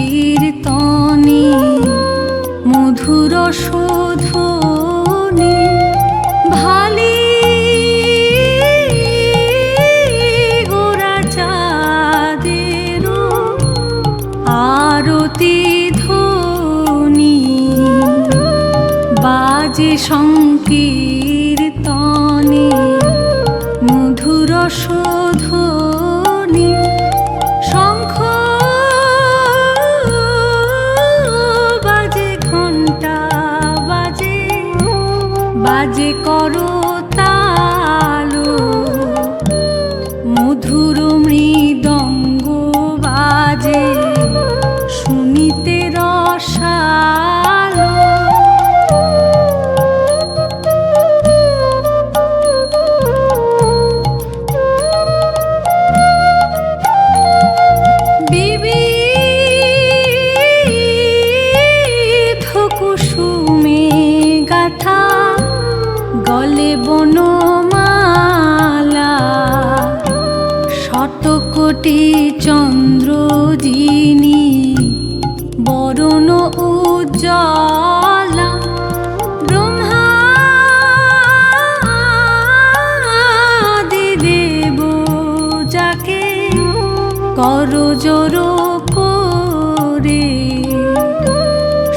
সংকীর্তনে মধুর শোধনে ভালি গোরা চাঁদের আরতি ধ্বনি বাজে সংকীর্তনে মধুর শোধনে শঙ্খ বাজে ঘণ্টা বাজে বাজে করতালো মধুর মৃদঙ্গ বাজে শুনিতে রসালো গলে বনমালা শতকোটি চন্দ্র যিনি বরণ উজ্জ্বলা ব্রহ্মাদি দেব যাকে করজোর করে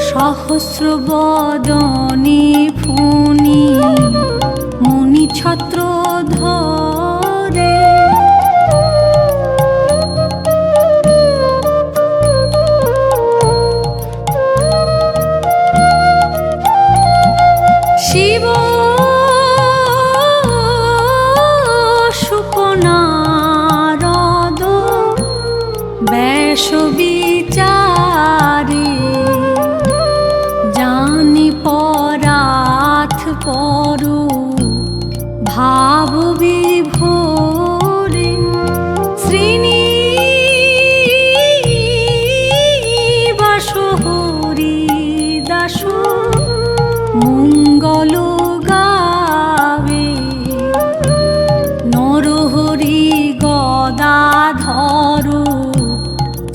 সহস্র বদনে ফণি মণি ছত্র ধরে শিব শুকনারদ ব্যাস বিচারে জানি পরাথ পর ভাব বিভোরে শ্রীনিবাস হরি দাস মঙ্গল গাবে নরহরি গদাধর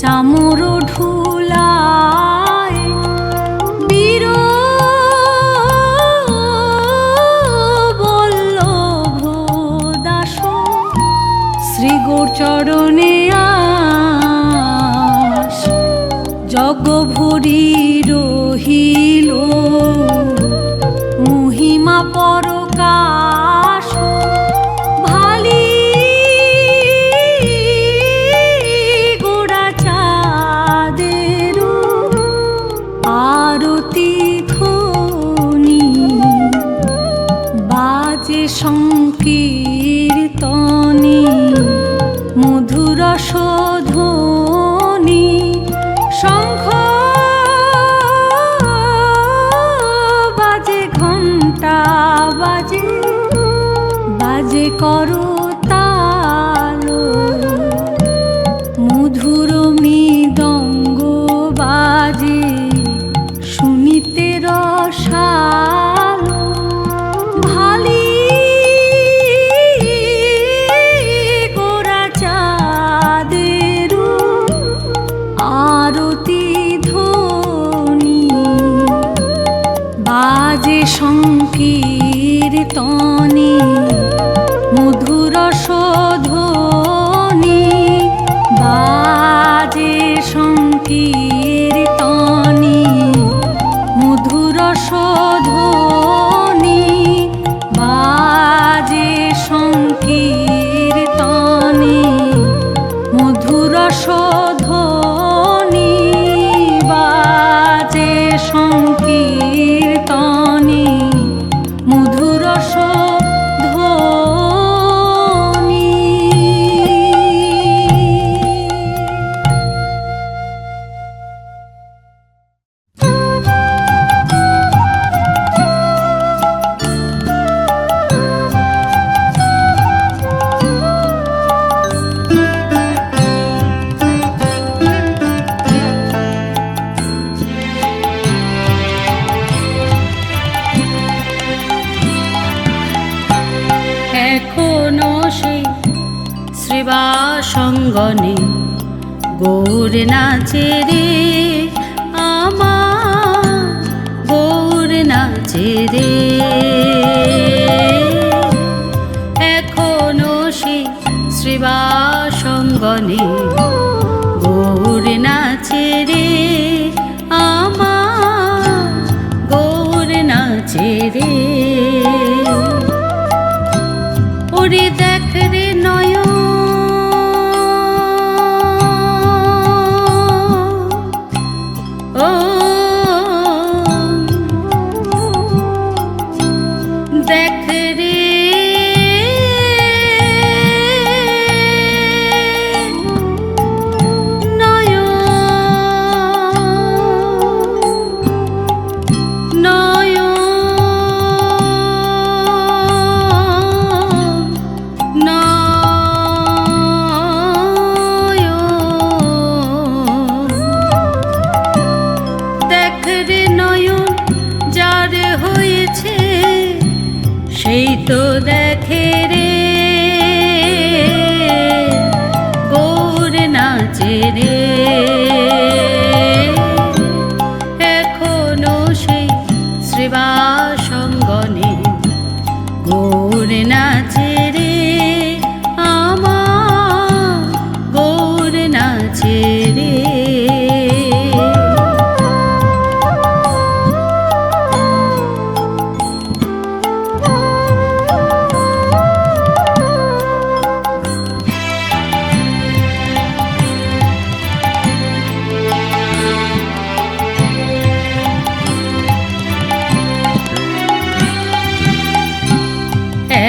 চামর ঢুলায় বীর বল্লভ দাস শ্রী গৌরচরণে আস জগ ভরি রহিল মহিমা পরকাশ ভালি গোড়া চাঁদের আরতি ধ্বনি বাজে সংকীর্তনে মধুর শোধনি শঙ্খ বাজে ঘণ্টা বাজে বাজে করতালো মধুর মৃদঙ্গ বাজে শুনিতে রসালো ভালি গোরা চাঁদের আরতি ধ্বনি বাজে সংকীর্তনে মধুর শোধনি বাজে সংকীর্তনে মধুর শোধনি বাজে সংকীর্তনে মধুর শোধনি বাজে সংকীর্তনে মধুর শোধনি। এখনো সেই শ্রীবাসঙ্গনে গৌর নাচে রে আমার, গৌর নাচে রে। এখনো সে শ্রীবাসঙ্গনে গৌর নাচে রে আমার, গৌর নাচে রে। ওরে দেখ রে নয়ন, ও দেখ রে নয়ন, নয়ন, দেখ রে নয়ন, যার হয়েছে সেই তো দেখে রে গৌর নাচে রে। এখনো সেই শ্রীবাসঙ্গনে গৌর নাচে রে আমার, গৌর নাচে রে।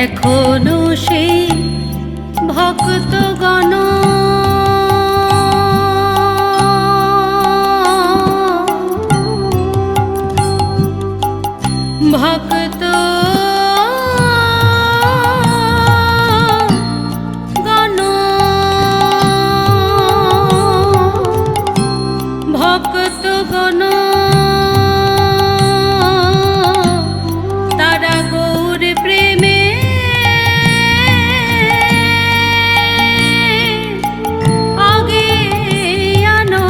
এখনো সেই ভক্তগণ ভক্ত গণ ভক্তগণ তারা গৌর প্রেমে আগে আনো।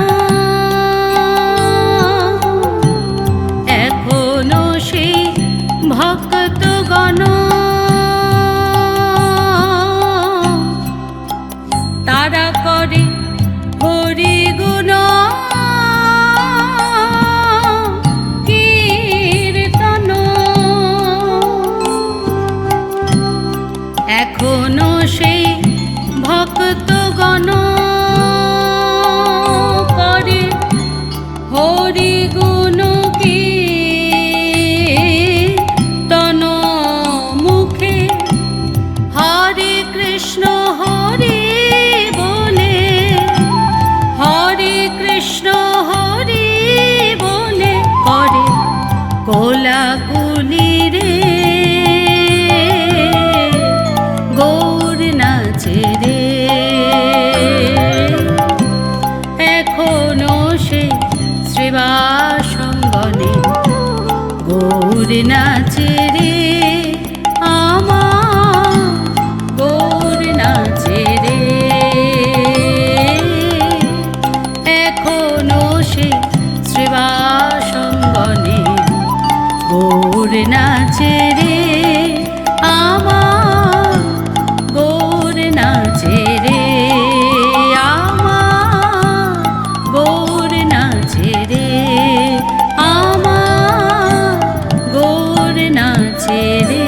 এখনো সেই ভক্তগণ তারা করে হরি গুণ কীর্তন। এখনো সেই ভক্তগণ করে হরি গুণ কীর্তন। মুখে হরে কৃষ্ণ হরি বলে, হরে কৃষ্ণ হরি বলে করে কোলাকুলি রে গৌর নাচে রে। এখনো সেই শ্রীবাসঙ্গনে গৌর নাচে রে আমার, গৌর নাচে রে। এখনো সেই শ্রীবাসঙ্গনে গৌর নাচে রে আমার, গৌর নাচে রে আমার, গৌর নাচে রে আমার, গৌর নাচে রে।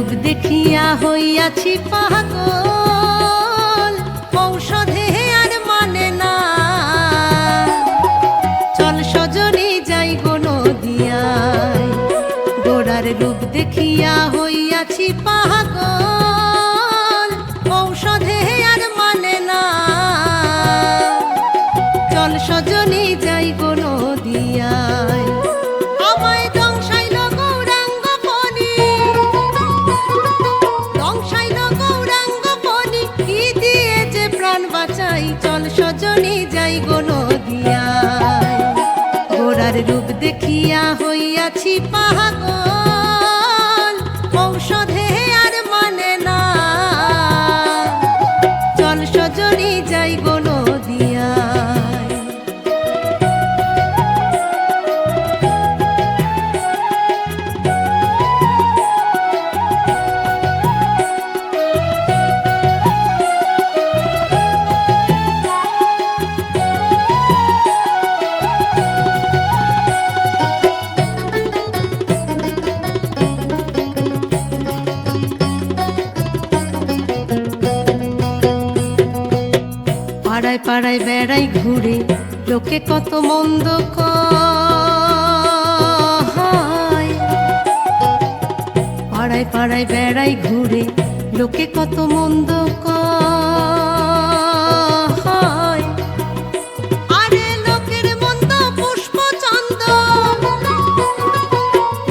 রূপ দেখিয়া হইয়াছি পাগল, ঔষধে আর মানে না। চল সজনী যাই গো নদিয়ায়, গোরার রূপ দেখিয়া হইয়াছি পাগল, ঔষধে আর মানে না। চল সজনী যাই গো নদিয়ায়, আমায় দংশাইল গৌরাঙ্গ ফণি, দংশাইল গৌরাঙ্গ ফণি, কি দিয়ে যে প্রাণ বাঁচাই। চল সজনী যাই গো নদিয়ায়, গোরার রূপ দেখিয়া হইয়াছি পাগল, ঔষধে আর মানে না। চল সজনী যাই গো নদিয়ায়। পাড়ায় পাড়ায় বেড়াই ঘুরে, লোকে কত মন্দ কয়। পাড়ায় পাড়ায় বেড়াই ঘুরে, লোকে কত মন্দ কয়। আরে লোকের মন্দ পুষ্প চন্দন,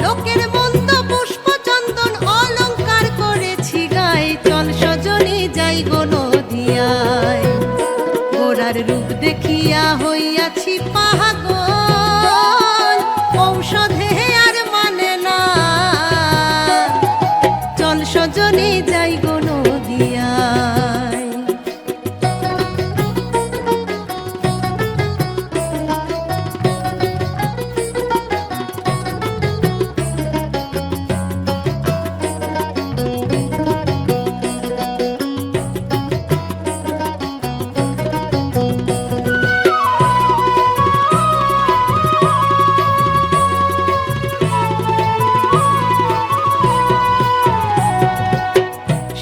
লোকের মন্দ পুষ্প চন্দন অলংকার করেছি গায়ে। চল সজনী যাই গো নদিয়ায়, গোরার রূপ দেখিয়া হইয়াছি পাগল, ঔষধে আর মানে না। চল সজনী যাই গো নদিয়ায়।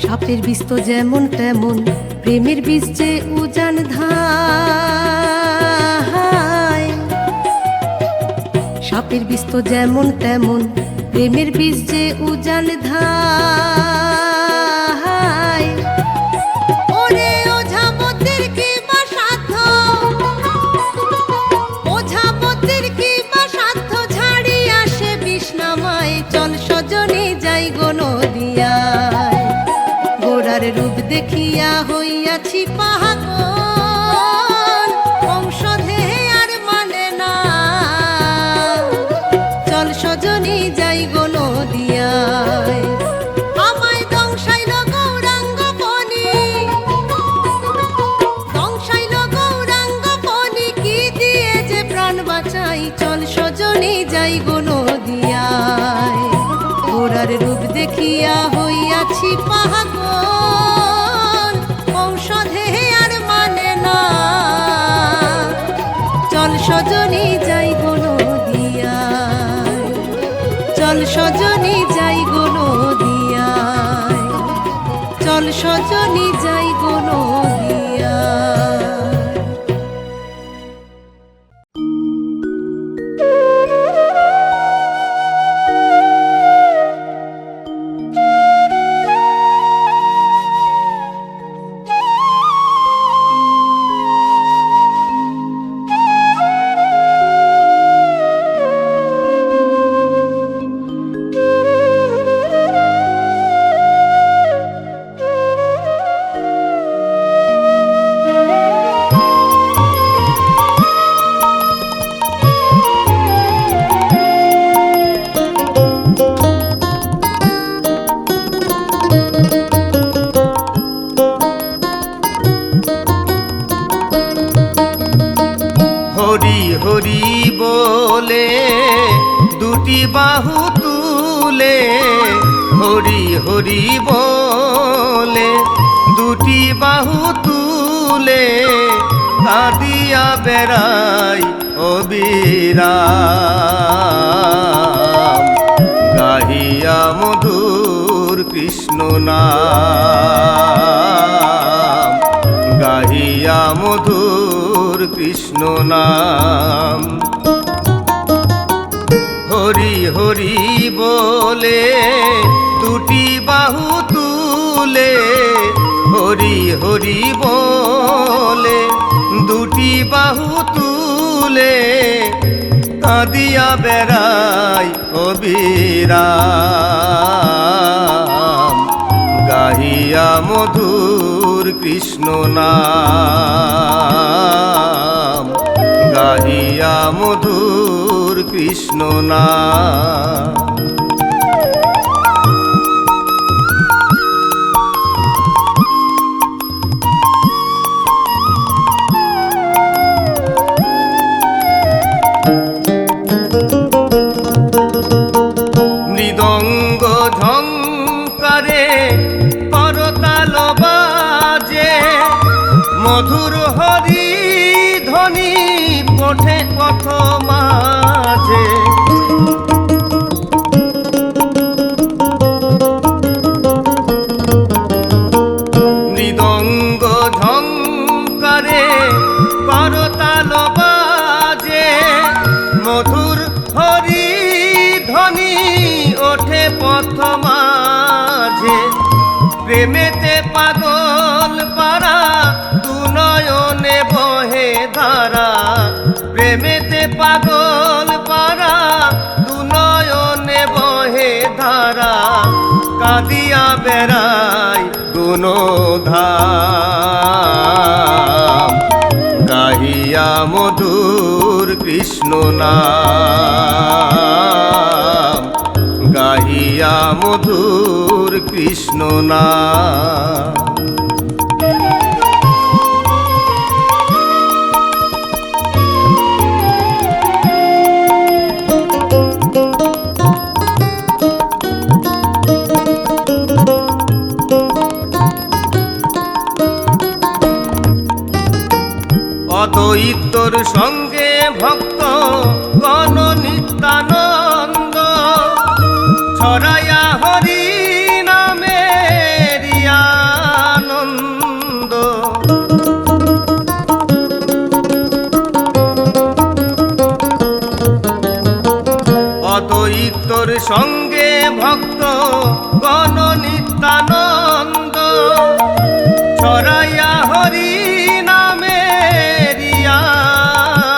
সাপের বিষ তো যেমন তেমন, প্রেমের বিষ যে উজান ধায়। সাপের বিষ তো যেমন তেমন, প্রেমের বিষ যে উজান ধায়। ওরে ওঝাপতির কি বা সাধ্য, ওঝাপতির কি বা সাধ্য, ঝাড়ি আসে বিষ নামায়। চল সজনী যাই গো নদিয়ায়, গোরার রূপ দেখিয়া হইয়াছি পাগল, ঔষধে আর মানে না। চল সজনী যাই গো নদিয়ায়, আমায় দংশাইল গৌরাঙ্গ ফণি, দংশাইল গৌরাঙ্গ ফণি, কি দিয়ে যে প্রাণ বাঁচাই। চল সজনী যাই গো নদিয়ায়, গোরার রূপ দেখিয়া হইয়াছি পাগল, ঔষধে আর মানে না। চল সজনী যাই গো নদিয়ায়, চল সজনী যাই গো নদিয়ায়, চল সজনী যাই গো নদিয়ায়। হরি হরি বলে দুটি বাহু তুলে, হরি হরি বলে দুটি বাহু তুলে, কাঁদিয়া বেড়াই অবিরাম, গাহিয়া মধুর কৃষ্ণ নাম, গাহিয়া মধুর কৃষ্ণ নাম। হরি হরি বলে দুটি বাহু তুলে, হরি হরি বলে দুটি বাহু তুলে, কাঁদিয়া বেড়াই অবিরাম, গাহিয়া মধুর কৃষ্ণ নাম, গাহিয়া মধুর কৃষ্ণ নাম। মৃদঙ্গ ঝঙ্কারে করতাল বাজে, মধুর হরি ধ্বনি ওঠে পথ মাঝে। মৃদঙ্গ ঝঙ্কারে করতাল বাজে, মধুর হরি ধ্বনি ওঠে পথ মাঝে। প্রেমেতে পাগল পারা দু নয়নে বহে ধারা, প্রেমেতে পাগল পারা দু নয়নে বহে ধারা, কাঁদিয়া বেড়াই গুণধাম, গাহিয়া মধুর কৃষ্ণ নাম, গাহিয়া মধুর কৃষ্ণ নাম। অদ্বৈতর সঙ্গে ভক্ত গণ নিত্যানন্দ, ছড়ায়া হরি নামের আনন্দ। অদ্বৈতর সঙ্গে ভক্ত গণ নিত্যানন্দ, ছড়ায়া হরি নামের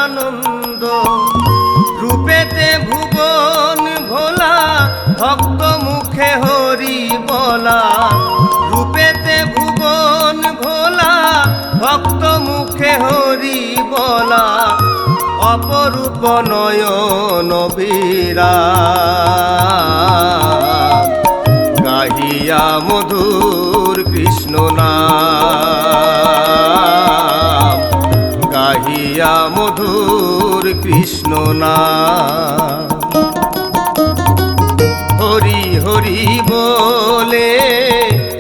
আনন্দ। রূপেতে ভুবন ভোলা ভক্ত মুখে হরি বলা, রূপেতে ভুবন ভোলা ভক্ত মুখে হরি বলা, অপরূপ নয়ন বিরাম, গাহিয়া মধুর কৃষ্ণ নাম, গাহিয়া মধুর কৃষ্ণ নাম। হরি হরি বলে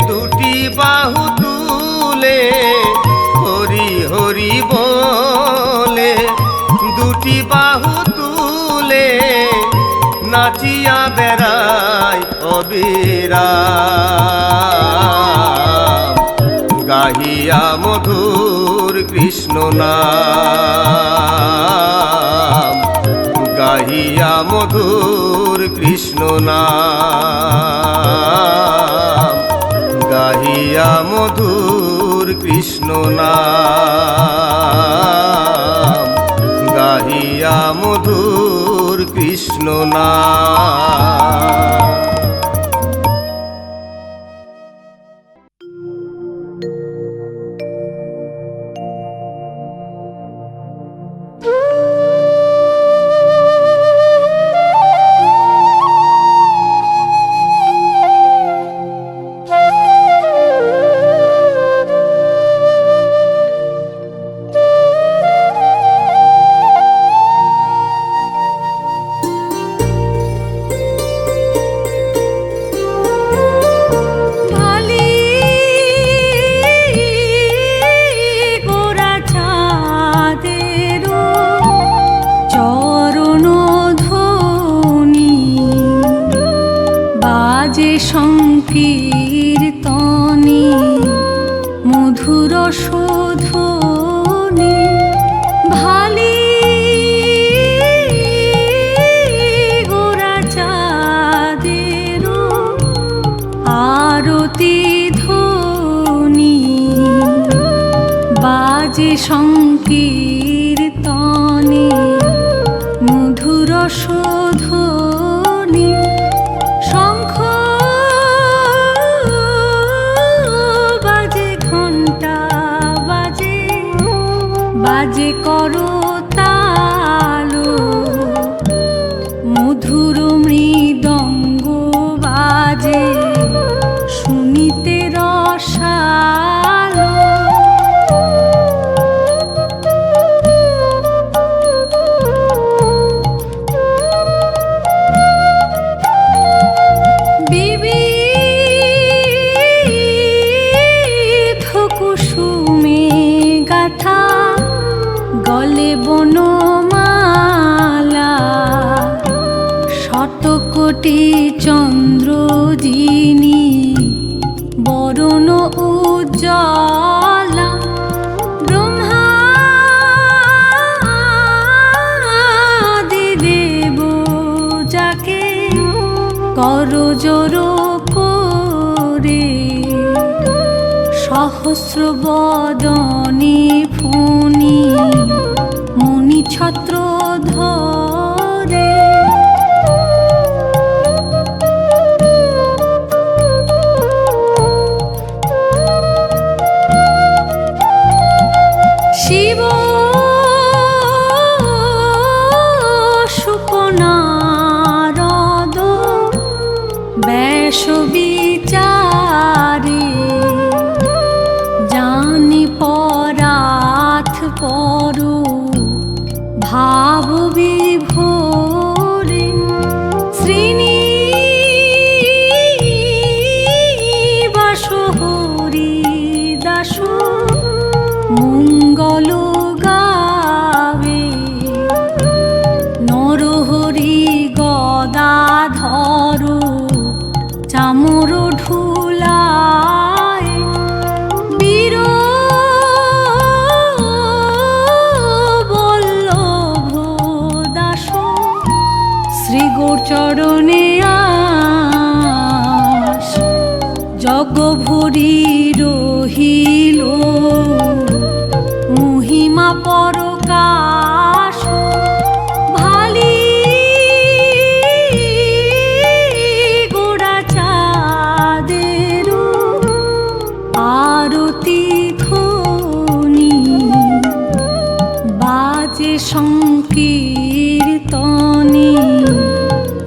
দুটি বাহু তুলে, হরি হরি বলে দুটি বাহু তুলে, নাচিয়া বেড়াই অবিরাম, গাহিয়া মধুর কৃষ্ণ নাম, গাহিয়া মধুর কৃষ্ণ নাম, গাহিয়া মধুর কৃষ্ণ নাম, গাহিয়া মধুর কৃষ্ণ নাম। রসধ্বনি ভালি গোরা চাঁদের আরতি ধ্বনি বাজে সংকীর্তনে মধুর রসধ্বনি শঙ্খ বাজে ঘণ্টা বাজে বাজে করতালো মধুর মৃদঙ্গ বাজে শুনিতে রসালো বিবিধ কুসুমে গাথা গলে বনমালা শতকোটি চন্দ্রজিনী বরণ উজ্জ্বলা ব্রহ্মাদি দেব যাকে করজোর করে সহস্র বদনে ফণি মণি ছত্র ধরে শিব শুকনারদ ব্যাস বিচারে জানি পরাথ পর ভাব বিভোরে শ্রীনিবাস হরি দাস মঙ্গল গাবে নরহরি গদাধর চামর ঢুলায় বীর বল্লভ দাস শ্রী গৌরচরণে আস জগ ভরি রহিল মহিমা পরকাশ ভালি গোড়া চাঁদের আরতি ধ্বনি বাজে সংকীর্তনে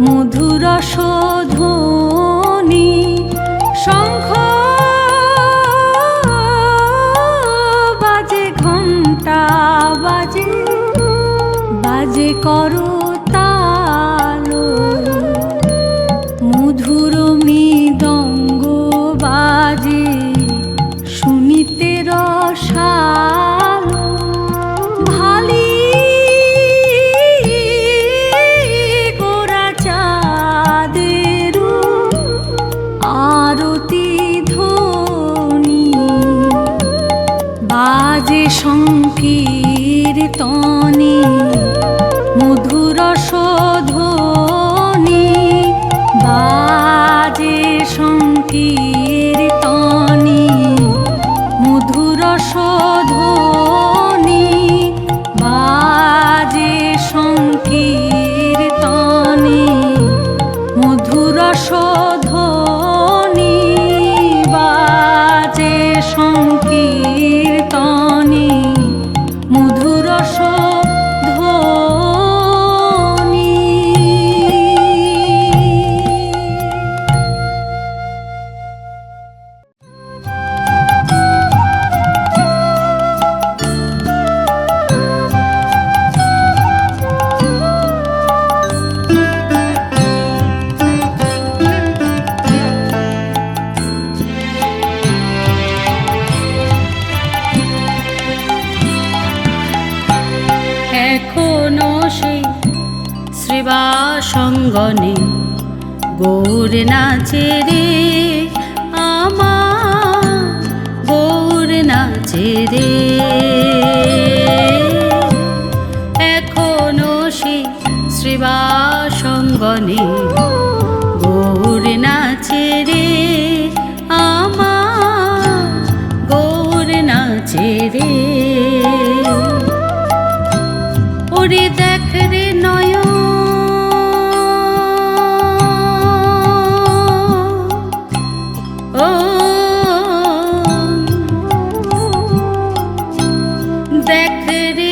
মধুর রসধ্বনি শঙ্খ বাজে ঘণ্টা বাজে বাজে করতালো মধুর মৃদঙ্গ বাজে শুনিতে রসালো ভালি গোরা চাঁদের আরতি ধ্বনি বাজে সংকীর্তনে মধুর রসধ্বনি বাজে সংকীর্তনে মধুর রসধ্বনি বাজে সংকীর্তনে মধুর রসধ্বনি বাজে সংকীর্তনে মধুর রসধ্বনি। এখনো সেই শ্রীবাসঙ্গনে গৌর নাচে রে আমার গৌর নাচে। নাচে রে, এখনো সে শ্রীবাসঙ্গনে গৌর নাচে রে, আমার গৌর নাচে রে। ওরে দেখ রে নয়ন, ও দেখ রে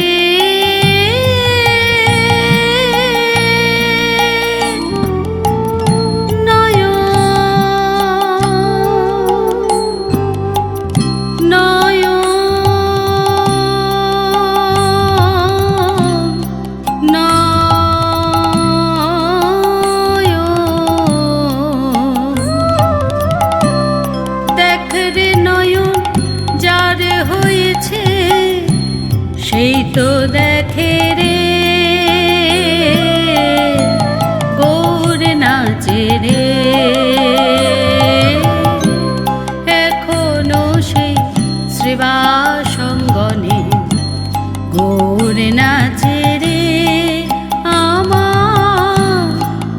সেই তো দেখে রে গৌর নাচে রে, এখনো সেই শ্রীবাসঙ্গনে গৌর নাচে রে, আমার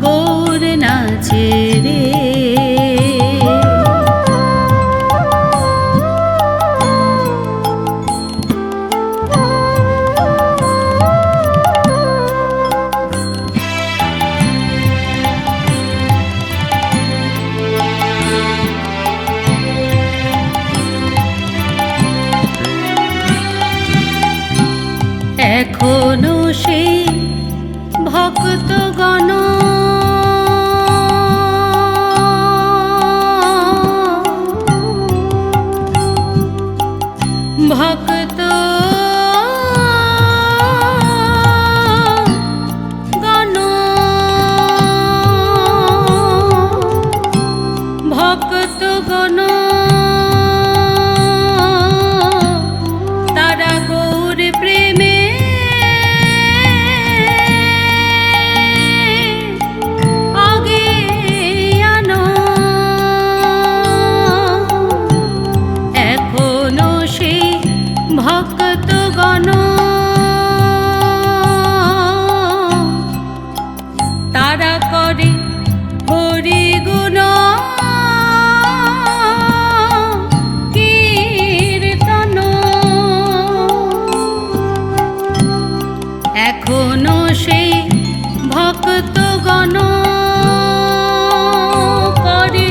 গৌর নাচে রে। এখনো সেই ভক্তগণ ভক্ত গণ ভক্তগণ তারা গৌর প্রেমে ভক্তগণ তারা করে হরি গুণ কীর্তন, এখনো সেই ভক্তগণ করে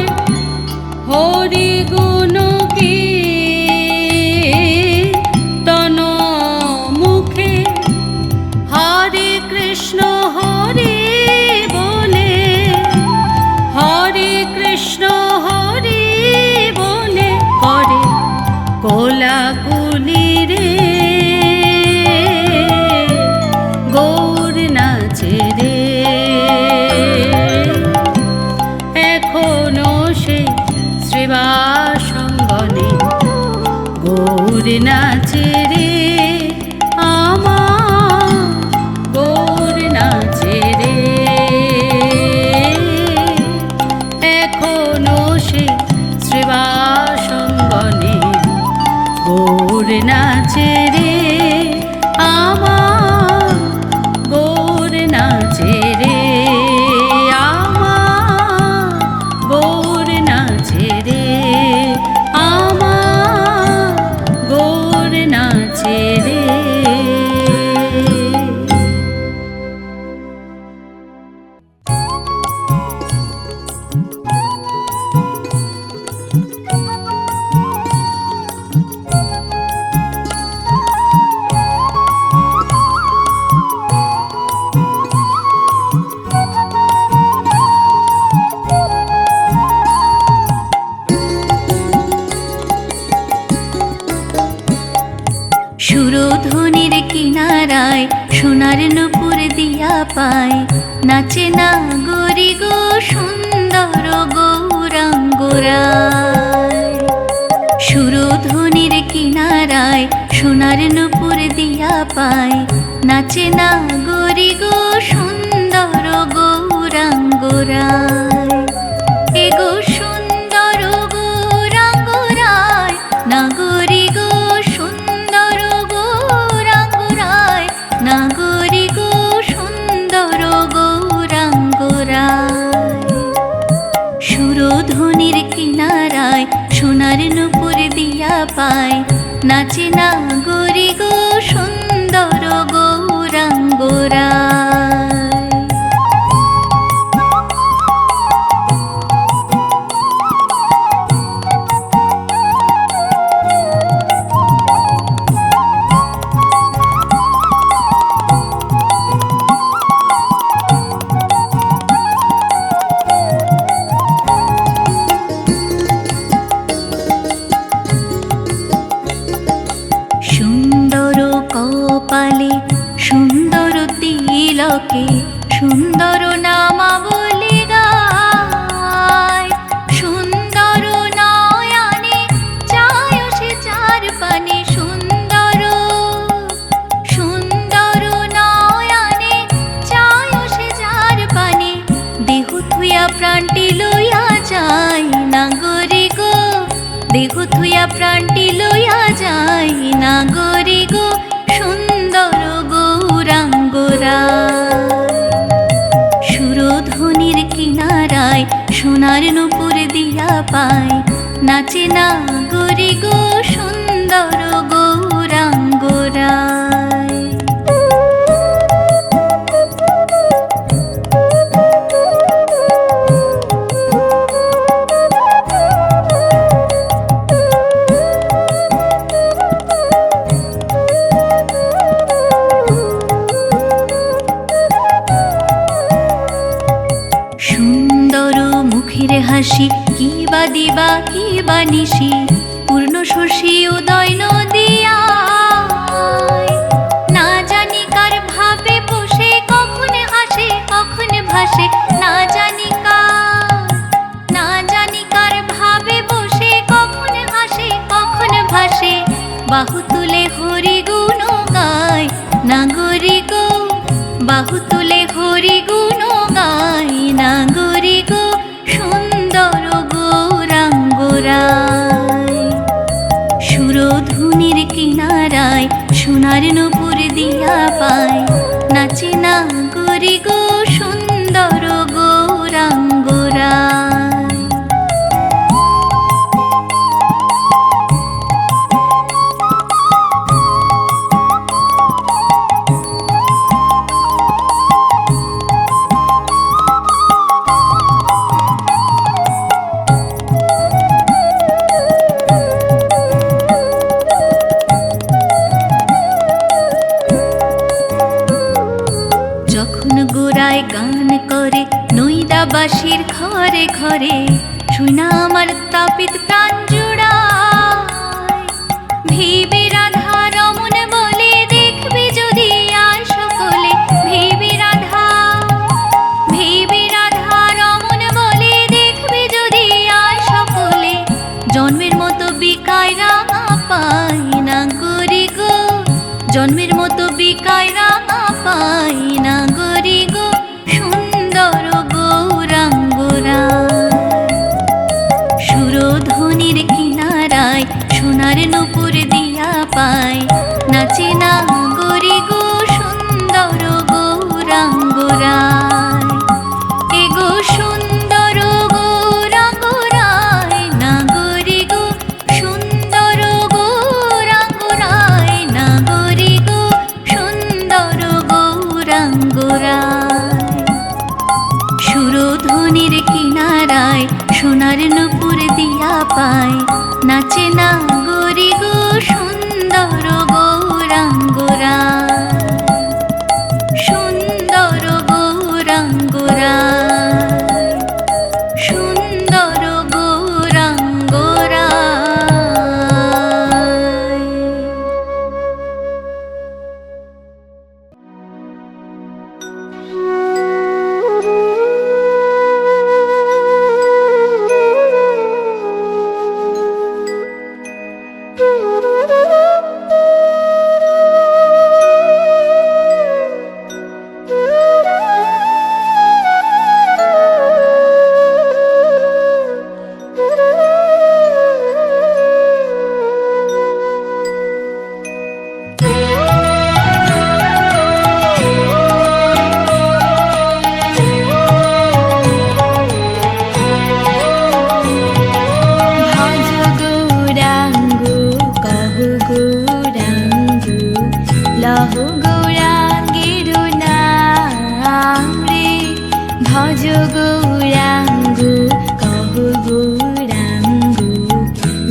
হরি গুণ মুখে হরে কৃষ্ণ হরি বলে, হরে কৃষ্ণ হরি বলে করে কোলাকুলি রে গৌর নাচে রে, এখনো সেই শ্রীবাসঙ্গনে গৌর নাচে রে, আমার গৌর নাচে রে, এখনো সে শ্রীবাসঙ্গনে গৌর নাচে রে, আমার গৌর নাচে রে, আমার গৌর নাচে রে, আমার গৌর নাচে রে। সুরধুনির কিনারায় সোনার নূপুর দিয়া পায়, নাচে না গরি গো সুন্দর গৌরাঙ্গরায়। সুরধুনির কিনারায় সোনার নূপুর দিয়া পায়, নাচে না গরি গো সুন্দর গৌরাঙ্গরায়। এগো সুন্দর গৌরাঙ্গরায়, না গরি গো সোনার নূপুর দিয়া পায়, নাচে না গরি গো সুন্দর গৌরাঙ্গরা। সুন্দর কপালে সুন্দর তিলকে সুন্দর নামাবলি গায়, সুন্দর নয়নে চায় সে চার পানে, সুন্দর সুন্দর নয়নে চায় সে চার পানে, দেহ থুয়া প্রাণটি লইয়া যায় না গরি গো, দেহ থুয়া প্রাণটি লইয়া যায় না গরি গো সুন্দর গৌরাঙ্গরা। সুরধ্বনির কিনারায় সোনার নূপুর দিয়া পায়, নাচে না গরি গো সুন্দর গৌরাঙ্গরা। সুন্দর মুখের হাসি কি বা দিবা কি বা নিশি, পূর্ণ শশী উদয় নদিয়ায়, না জানি কার ভাবে বসে কখন হাসে কখন ভাসে, না জানি কার ভাবে বসে কখন হাসে কখন ভাসে, বাহু তুলে হরি গুণ গায় না গরি গো, বাহু তুলে হরি গুণ গায় না গরি গো সুন্দর গৌরাঙ্গরা। সুরধুনির কিনারায় সোনার নূপুর দিয়া পায়, নাচে না গরি গো সুন্দর গৌরাঙ্গরা। যখন গোড়ায় গান করে নৈদাবাসীর ঘরে ঘরে, শুনা আমার তাপিত প্রাণ জুড়ায়, ভেবে রাধা রমন বলে দেখবে যদি আয় সকলে, ভেবে রাধা রমন বলে দেখবে যদি আয় সকলে, জন্মের মতো বিকায় রাঙা পায় না গরি গো, জন্মের মতো বিকায় রাঙা পায় না গরি গো সুন্দর গৌরাঙ্গরা। সুরধ্বনির কিনারায় সোনার নূপুর দিয়া পায়, নাচে না গরি গো সুন্দর গৌরাঙ্গরা। এগো সুন্দর গৌরাঙ্গরায় না গরি গো সুন্দর গৌরাঙ্গরায় না গরি গো সুন্দর গৌরাঙ্গরায়। সুরধ্বনির কিনারায় সোনার নূপুর দিয়া পায়, নাচে না গরি গো সুন্দর গৌরাঙ্গরায়, সুন্দর গৌরাঙ্গরায়, সুন্দর গৌরাঙ্গরায়।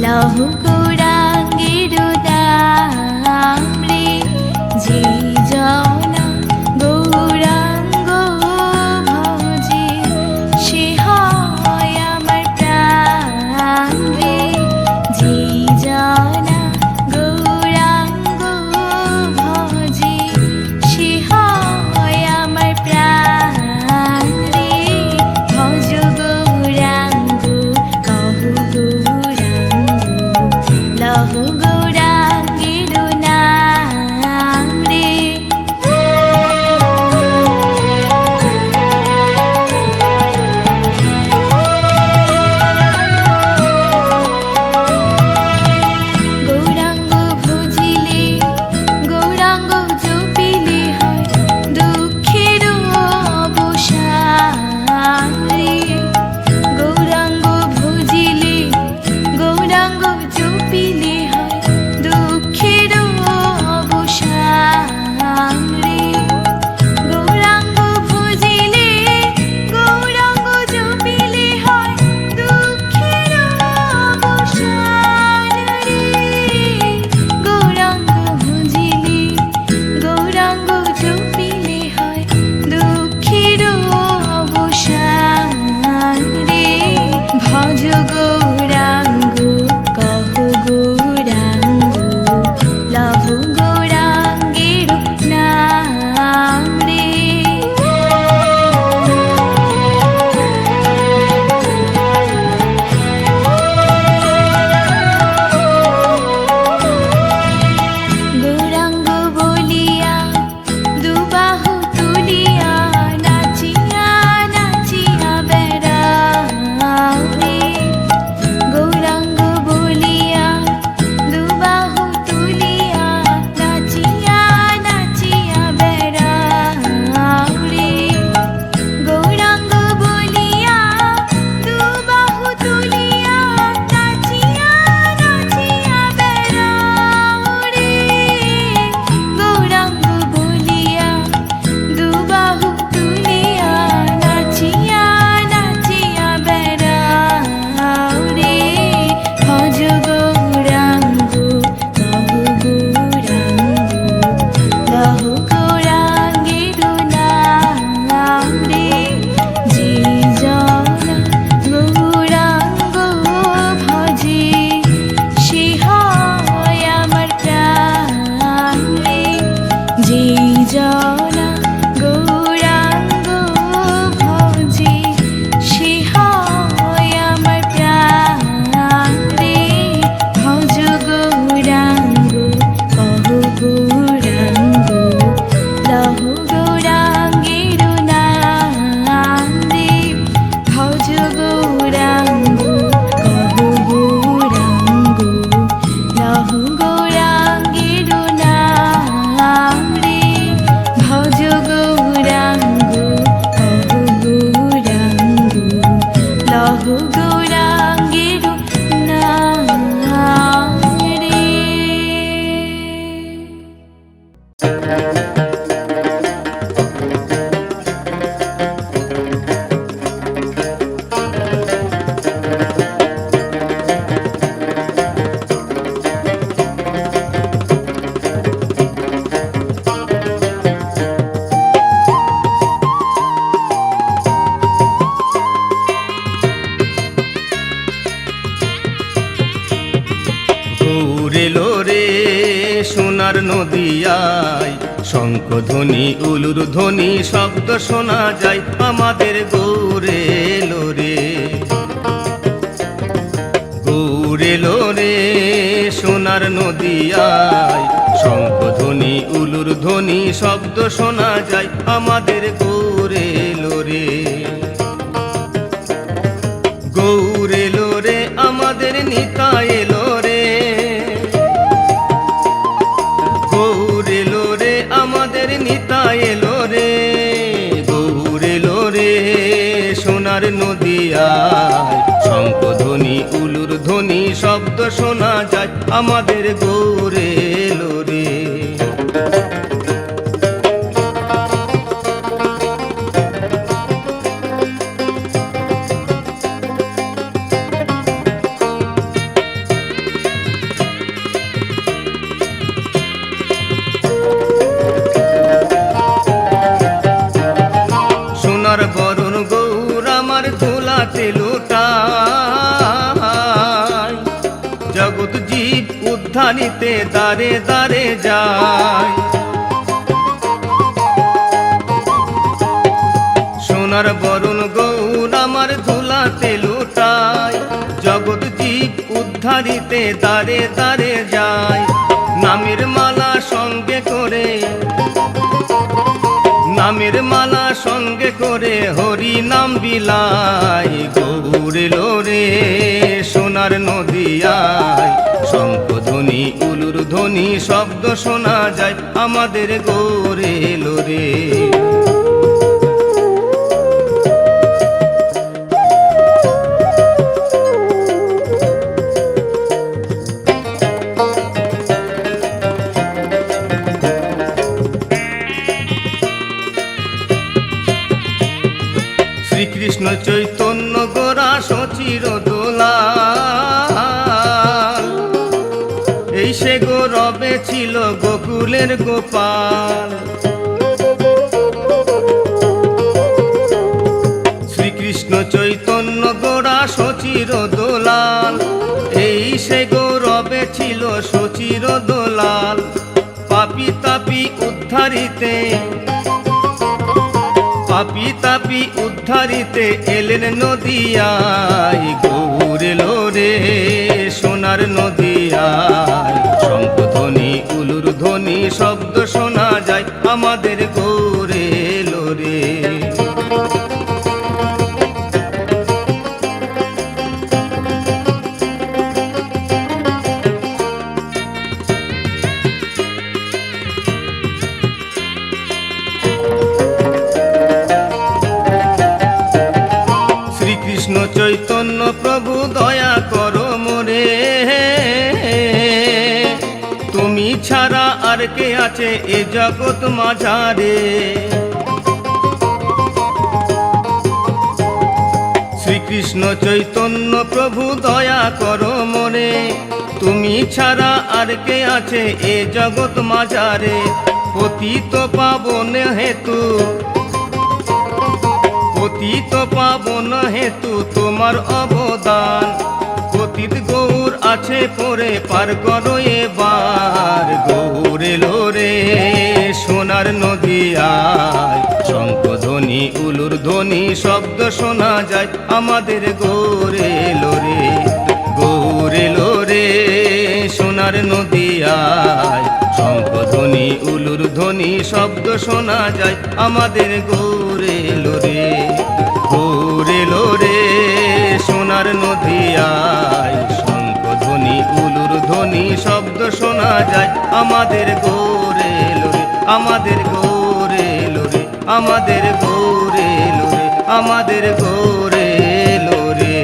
লহ গৌরাঙ্গের দাম রে, যে জনা গৌরাঙ্গ ভজে সে হয় আমার প্রাণ রে, যে জনা গৌরাঙ্গ ভজে সে হয় আমার প্রাণ রে, ভজ গৌরাঙ্গ কহ গৌরাঙ্গ লহ গৌরাঙ্গের নাম রে। গৌরাঙ্গ ভজিলে গৌরাঙ্গ জপিলে হয় দুঃখের অবসান রে, গৌরাঙ্গ ভজিলে গৌরাঙ্গ জপিলে হয় দুঃখের অবসান রে, গৌরাঙ্গ ভজিলে গৌরাঙ্গ জপিলে হয় দুঃখের অবসান রে, গৌরাঙ্গ ভজিলে গৌরাঙ্গ জপিলে হয় দুঃখের অবসান রে, ভজ গৌরাঙ্গ কহ গৌরাঙ্গ লহ গৌরাঙ্গের নাম রে। গৌরাঙ্গ বলিয়া দুবাহু তুলিয়া নাচিয়া নাচিয়া বেড়াও রে, গৌরাঙ্গ বলিয়া দুবাহু তুলিয়া নাচিয়া নাচিয়া বেড়াও রে, গৌরাঙ্গ বলিয়া দুবাহু তুলিয়া নাচিয়া নাচিয়া বেড়াও রে, গৌরাঙ্গ বলিয়া দুবাহু তুলিয়া নাচিয়া নাচিয়া বেড়াও রে, ভজ গৌরাঙ্গ কহ গৌরাঙ্গ লহ গৌরাঙ্গের নাম রে, যে জনা গৌরাঙ্গ ভজে সে হয় আমার প্রাণ রে, যে জনা গৌরাঙ্গ ভজে সে হয় আমার প্রাণ রে, ভজ গৌরাঙ্গ কহ গৌরাঙ্গ লহ গৌরাঙ্গের নাম রে, ভজ গৌরাঙ্গ কহ গৌরাঙ্গ লহ গৌরাঙ্গের নাম রে, ভজ গৌরাঙ্গ কহ গৌরাঙ্গ লহ গৌরাঙ্গের নাম রে। গৌরেলো রে সোনার নদিয়ায়, শঙ্খধ্বনি উলুর ধ্বনি শব্দ শোনা যায় আমাদের গৌরেলো রে, গৌরেলো রে সোনার নদিয়ায়, শঙ্খধ্বনি উলুর ধ্বনি শব্দ শোনা যায় আমাদের গৌরেলো রে, গৌরেলো রে আমাদের নিতাই এলো রে, গৌরেলো রে আমাদের নিতাই এলো রে, গৌরেলো রে সোনার নদিয়ায়, শঙ্খধ্বনি উলুর ধ্বনি শব্দ শোনা যায় আমাদের গৌরেলো রে। জগৎ জীব উদ্ধারিতে দারে দারে যায়। সোনার বরণ গৌর আমার ধুলাতে লুটায়, জগৎ জীব উদ্ধারিতে দারে দারে যায়। নামের মালা সঙ্গে করে, নামের মালা সঙ্গে করে হরি নাম বিলায়। গৌর এলো রে সোনার নদিয়ায়, শঙ্খধ্বনি উলুর ধ্বনি শব্দ শোনা যায়, আমাদের গৌর এলো রে। শ্রীকৃষ্ণ চৈতন্য গোরা সচির দোলাল, এই সে গৌরবে ছিল গোকুলের গোপাল। শ্রীকৃষ্ণ চৈতন্য গোরা সচির দোলাল, এই সে গৌরবে ছিল সচির দোলাল। পাপি তাপি উদ্ধারিতে, পাপি তাপি উদ্ধারিতে এলেন নদিয়ায়। গৌর এলো রে সোনার নদিয়ায়, শঙ্খধ্বনি উলুর ধ্বনি শব্দ শোনা যায়, আমাদের গৌর এলো রে। শ্রীকৃষ্ণ চৈতন্য প্রভু দয়া করো মোরে, তুমি ছাড়া আর কে আছে এ জগৎ মাঝারে। শ্রীকৃষ্ণ চৈতন্য প্রভু দয়া করো মোরে, তুমি ছাড়া আর কে আছে এ জগৎ মাঝারে। পতিত পাবন হেতু, পতিত পাবন হেতু তোমার অবদান। পতিত গৌর আছে পরে পার করো এবার। গৌর এলো রে সোনার নদিয়ায়, শঙ্খধ্বনি উলুর ধ্বনি শব্দ শোনা যায়, আমাদের গৌর এলো রে। গৌর এলো রে সোনার নদিয়ায়, শঙ্খধ্বনি উলুর ধ্বনি শব্দ শোনা যায়, আমাদের গৌর এলো রে। গৌর এলো রে সোনার নদিয়ায়, শঙ্খধ্বনি উলুর ধ্বনি শব্দ শোনা যায়, আমাদের গৌর এলো রে, আমাদের গৌর এলো রে, আমাদের গৌর এলো রে, আমাদের গৌর এলো রে।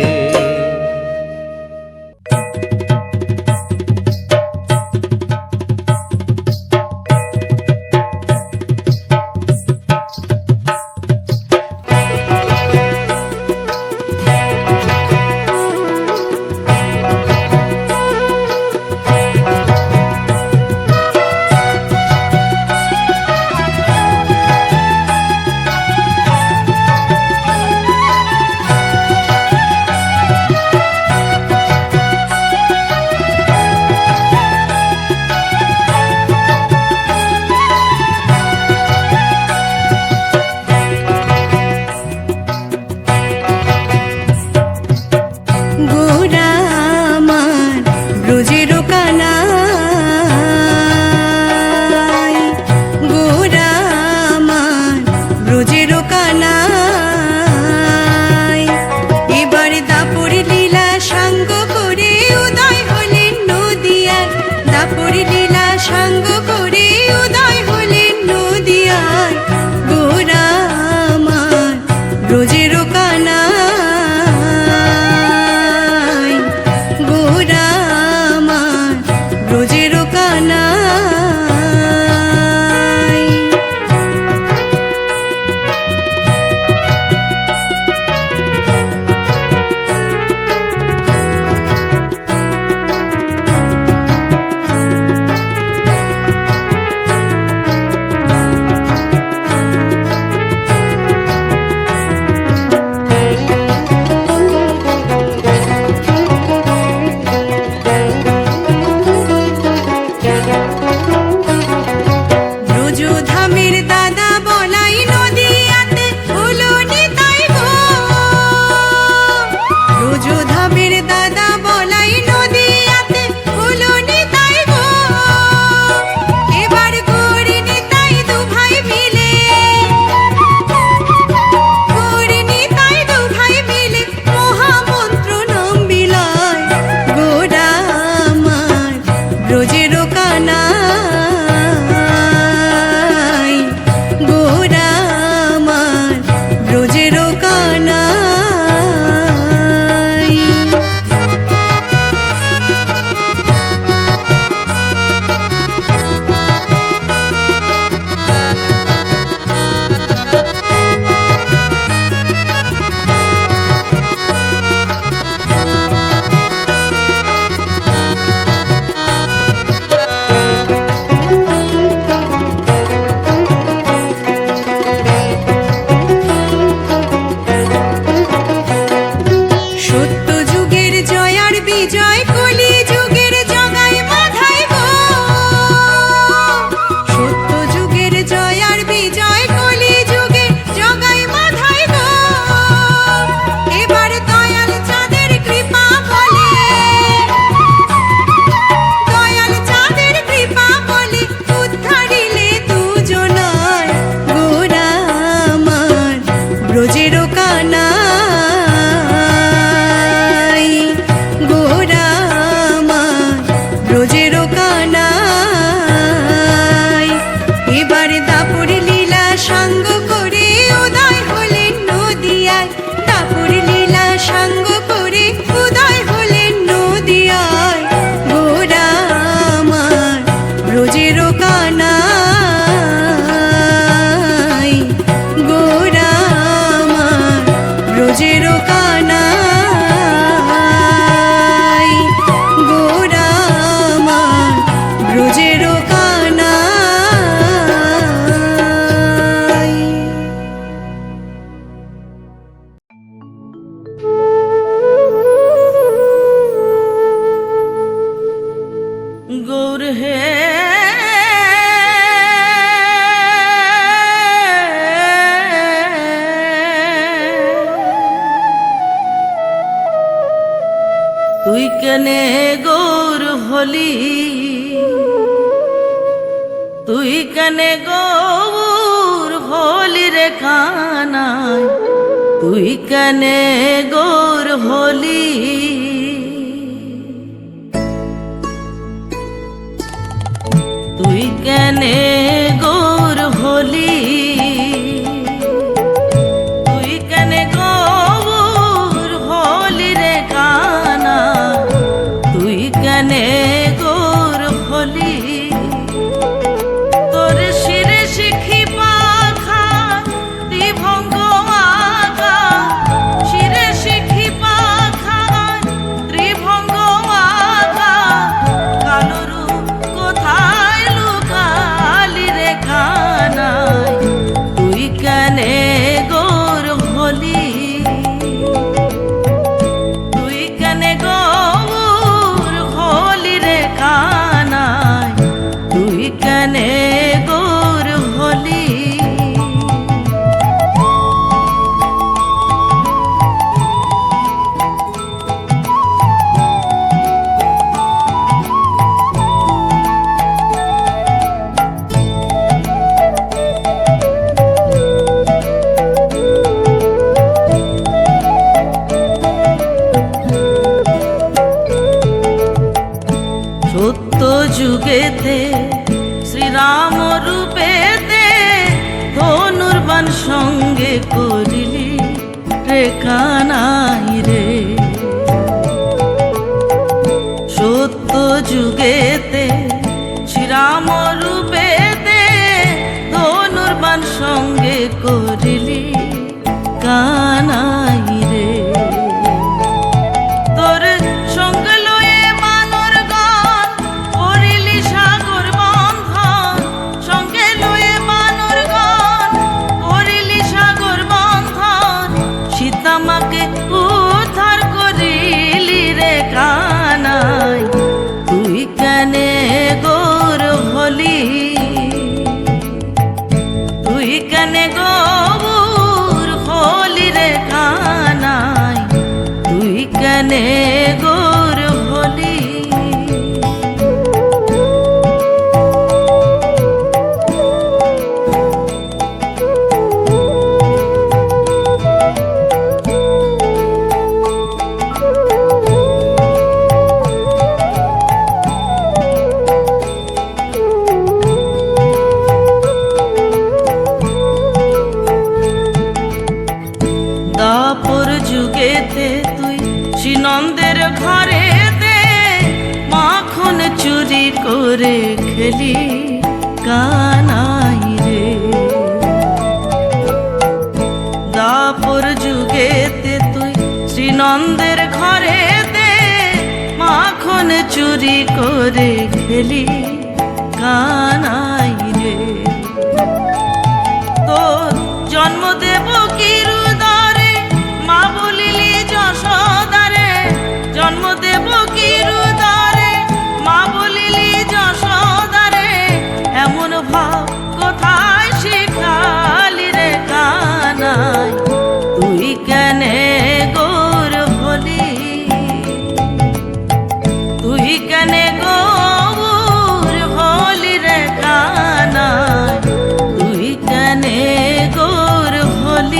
গোরা গৌর হে তুই কেনে গৌর হলি, তুই কেনে গৌর হলি রে কানাই, তুই কেনে গৌর হলি। তুই কেনে গৌর হলি, তুই কেনে গৌর হলি রে কানা, তুই কেনে গৌর হলি। তোর শিরে শিখি পাখা ত্রিভঙ্গ আগা, শিরে শিখি পাখা ত্রিভঙ্গ আগা, কালো রূপ কোথায় লুকালি রে কানাই, তুই কেনে গৌর হলি, তুই কেনে গৌর হলি রে কানাই, তুই কেনে গৌর হলি। সত্য যুগেতে শ্রীরাম রূপেতে ধনুর্বাণ সঙ্গে করিলি রে কানাই রে। সত্য যুগেতে শ্রীরাম রূপেতে ধনুর্বাণ সঙ্গে করিলি কানাই রে। তোর সঙ্গ লয়ে মানর গান করিলি সাগর বন্ধন, সঙ্গে লয়ে মানর গান করিলি সাগর বন্ধন, সীতামাকে উদ্ধার করিলি রে কানাই, তুই কেনে গৌর হলি, তুই কেনে গৌর হলি রে কানাই, তুই কেনে গৌর হলি। দাপর যুগেতে তুই শ্রীনন্দের ঘরেতে মাখন চুরি করে খেলি কানাই রে। দাপর যুগেতে তুই শ্রীনন্দের ঘরেতে মাখন চুরি করে খেলি কানাই রে। তোর জন্ম দেব কিরুদরে মা বলিলি যশোদারে, জন্ম দেব কিরুদরে মা বলিলি যশোদারে, এমন ভাব কোথায় শিখালি রে কানাই, তুই কেনে গৌর হলি, তুই কেনে গৌর হলি রে কানাই, তুই কেনে গৌর হলি।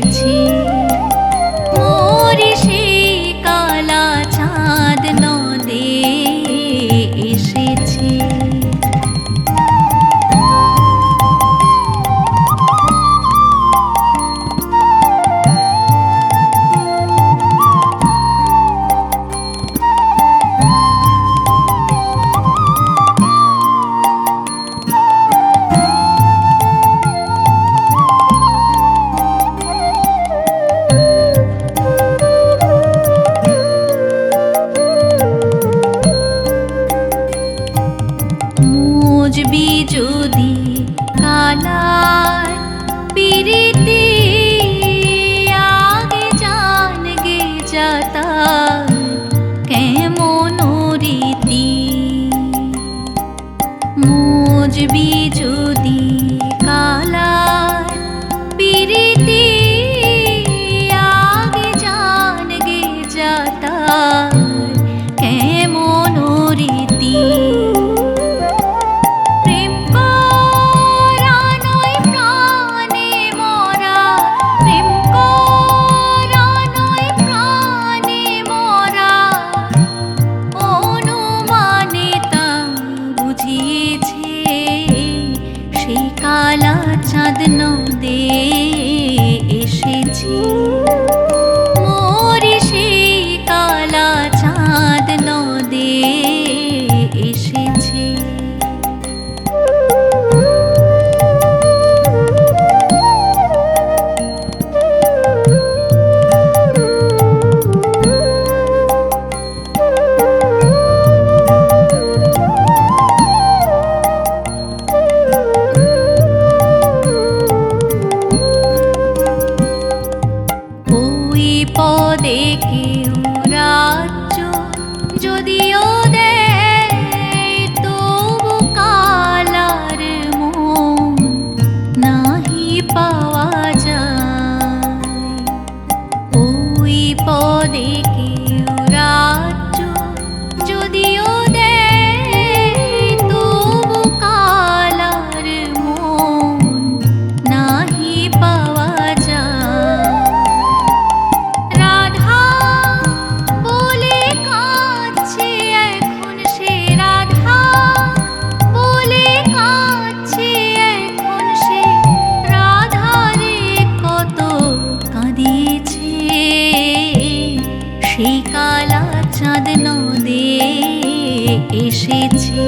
এসেছে, মোরি সেই কালা চাঁদ নদে এসেছে। মুজবি যদি কালার পিরিতি, আগে জান গে যাতা কেমন রীতি। মুজবি যদি কালার পিরিতি, আগে জান গে যাতা কেমন রীতি। কালা চাঁদ নদে এসেছে, মোরি সেই কালা চাঁদ নদে এসেছে। পদে কেউ রাজ্য যদিও দেয়, তবু কালার মন নাহি পাওয়া যায়। ওই পদে কেউ রাজ্য যদিও দেয়, তবু কালার মন নাহি পাওয়া যায়। সেই কালা চাঁদ নদে এসেছে।